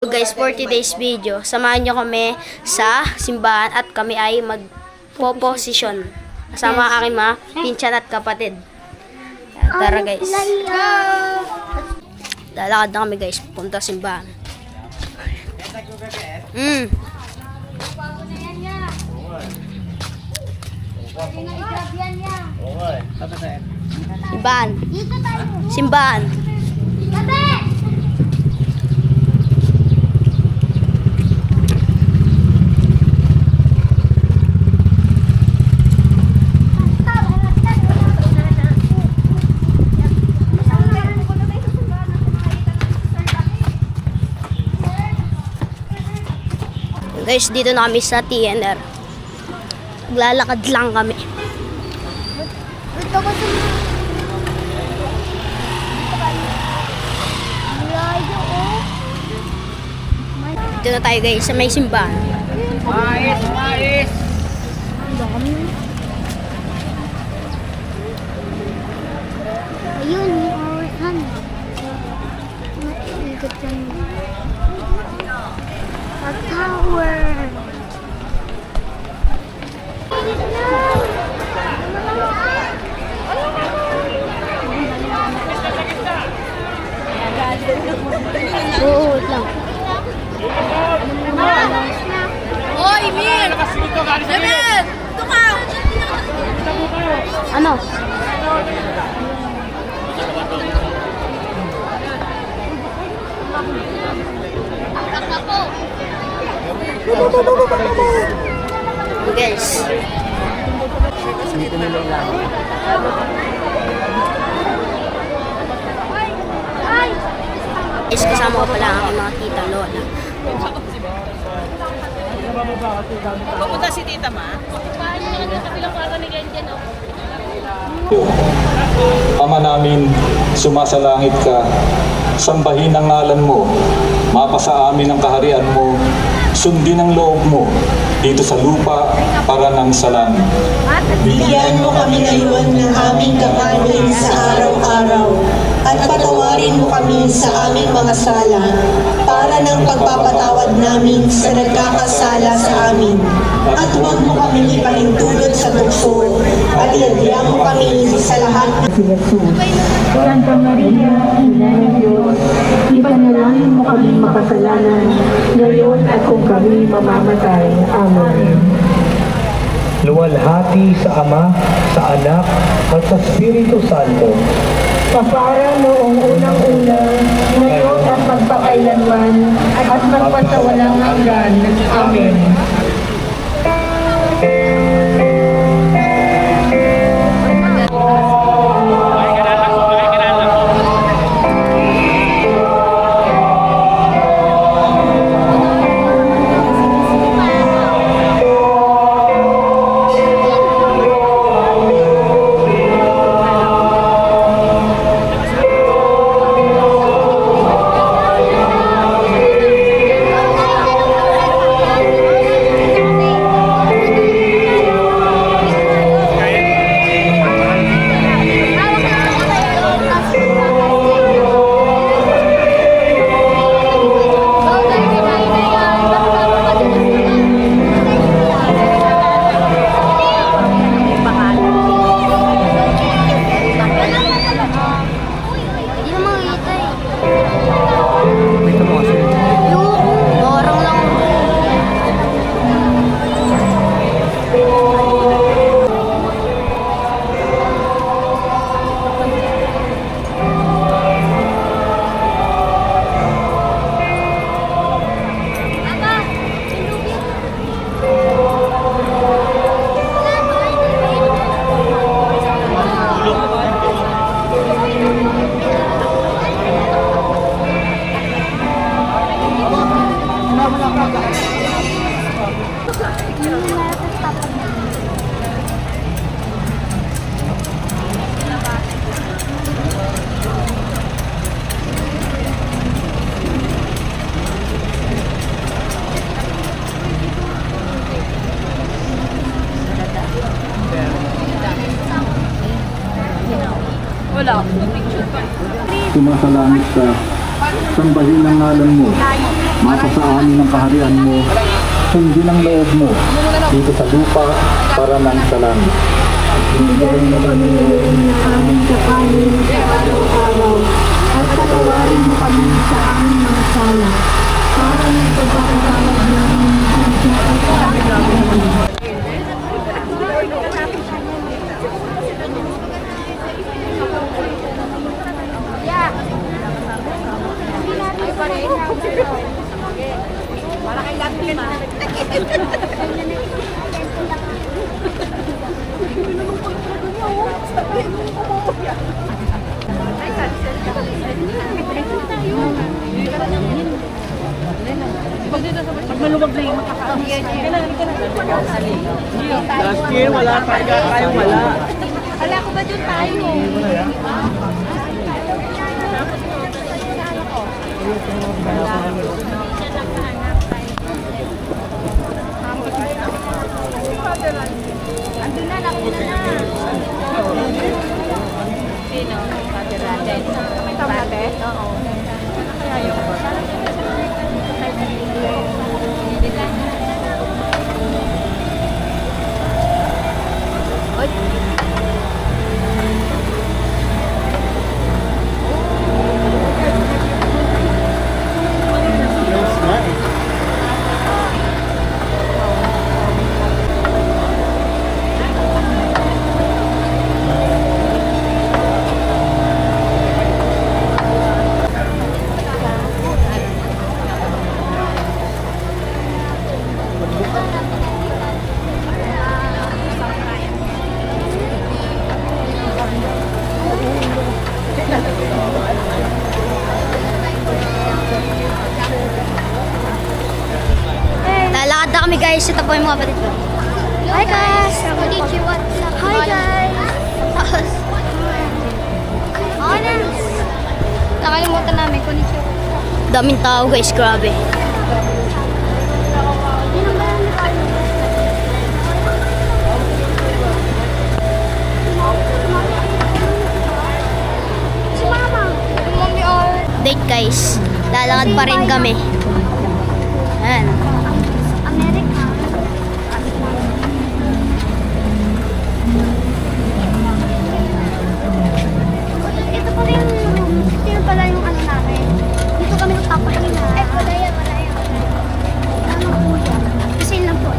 Guys, for today's video, samahan nyo kami sa simbahan at kami ay magpo-posisyon. Kasama ang aking mga pinsan at kapatid. Tara guys. Lalakad na kami guys, punta simbahan. Simbahan. Simbahan. Guys, dito na kami sa TNR. Naglalakad lang kami. Dito na tayo guys, sa may simbahan. Mais, mais! Ayun, yung orasan. Ikot yan. A tower. Oo, wait lang. Hoy, Mir! Mir! Tukaw! Ano? Guys. Guys, kasama ko pala ang aking mga tita lola. Pupunta si Tita Ma. Ama namin, sumasalangit ka, sambahin ang ngalan mo, mapasa amin ang kaharian mo, sundin ang loob mo, dito sa lupa para ng sa langit. Bigyan mo kami ngayon ng aming kakanin sa araw-araw at patawarin mo kami sa aming mga sala para ng pagpapatawad namin sa nagkakasala sa amin. At huwag mo kami ipahintulot sa tukso at iadya mo kami sa lahat ng Santa Maria, Ina ng Diyos, ipanalangin mo kami makasalanan, ngayon at kung kami mamamatay. Amen. Luwalhati sa Ama, sa Anak, at sa Espiritu Santo. Kapara noong unang-una, ngayon at magpakailanman, at magpasawalang hanggan. Amen. Sumasalangit ka, sambahin ang ngalan mo, mapasa amin ang kaharian mo, sundin ang loob mo dito sa lupa para nang sa langit. Bigyan mo kami ngayon ng aming kakanin sa araw-araw at patawarin mo kami sa aming mga sala para ng pagpapatawad namin sa Pag maluwag na yung makakain. Last year, wala tayo wala. Ala ko ba dyan tayo? Andun na, nakuna na. Sino? May tamate? Oo. Kaya yung Lalakad na kami guys. Ito po yung mga kapatid ko. Hi guys! Konnichiwa. Hi guys! Honors! Nakalimutan namin, konnichiwa. Daming tao guys. Grabe. Si Mama! Mommy or... Date guys. Lalakad pa rin kami. Ayan. America. Ito pa rin yung room. Ito yung pala yung ano namin. Dito kami nagpapahinga. Eh, wala yan, wala yan. Ano po yan? Kasi yun lang po.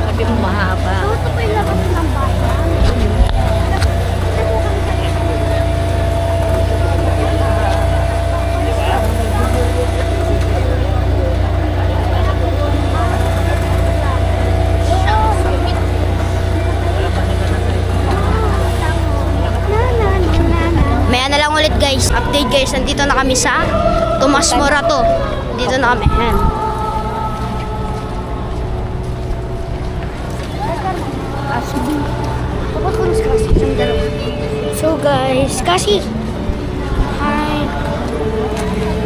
Sabi mo mahaba. So, ito po yung labas ng bayan. Ito po kami sa Maya na lang ulit guys. Update guys. Nandito na kami sa Tomas Morato. Dito na kami. Ayan. So guys, kasi hi.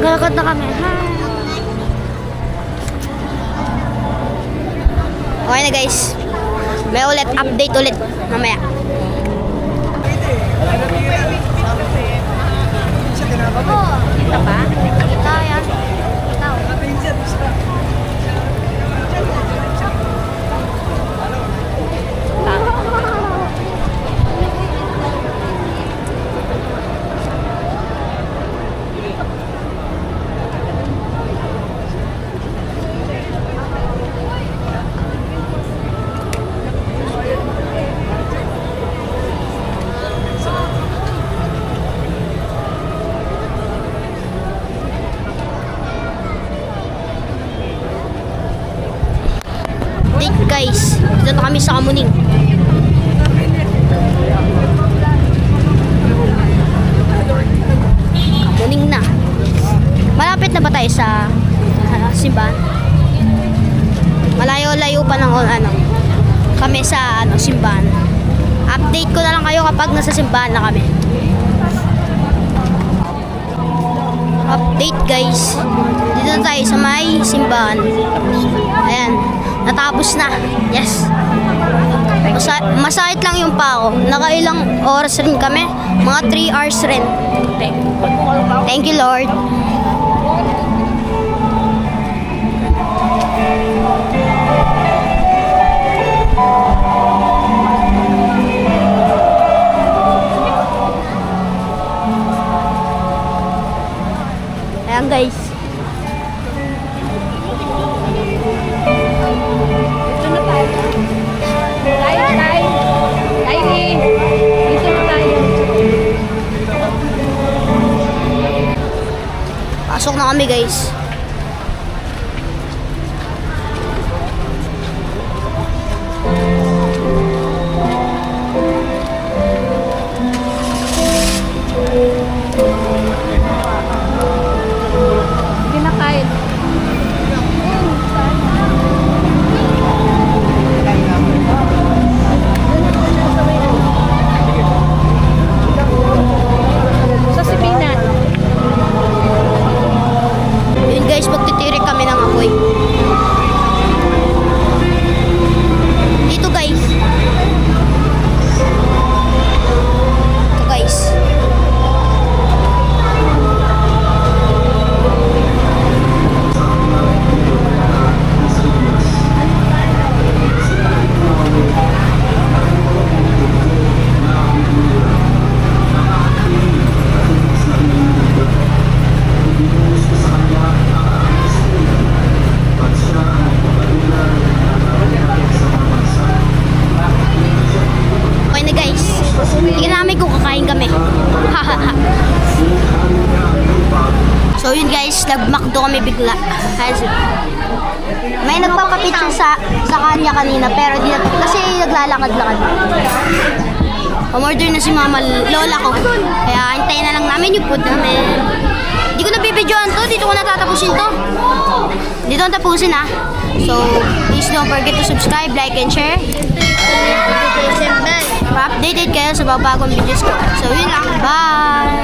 Galakad na kami. Hi. Okay na guys. May ulit update ulit mamaya. Kita ba? Kita yan. Kita. Update guys. Dito na kami sa Kamuning. Kamuning na. Malapit na ba tayo sa simbahan? Malayo-layo pa ng ano, kami sa simbahan. Update ko na lang kayo kapag nasa simbahan na kami. Update guys. Dito na tayo sa may simbahan. Ayan. Natapos na. Yes. Masakit lang yung paa ko. Nakailang oras rin kami. Mga 3 hours rin. Thank you, Lord. Ayan guys. Dito na tayo. Tay. Dito na tayo. Pasok na kami guys. Hindi na kain. Sa Sipinan. Yun guys, magtitirik kami ng apoy. Dito guys. Ito guys. Okay na guys. Tingnan namin kung kakain kami. So yun guys, nag-McDo kami bigla. May nagpapapicture sa kanya kanina pero di na, kasi naglalakad-lakad. Umorder na si mama, lola ko. Kaya hintayin na lang namin yung food namin. Hindi ko na bibidyoan to, dito ko natatapusin to. Dito ko tapusin ha. So, please don't forget to subscribe, like, and share. Pa-updated kayo sa bagong videos ko. So, yun lang. Bye!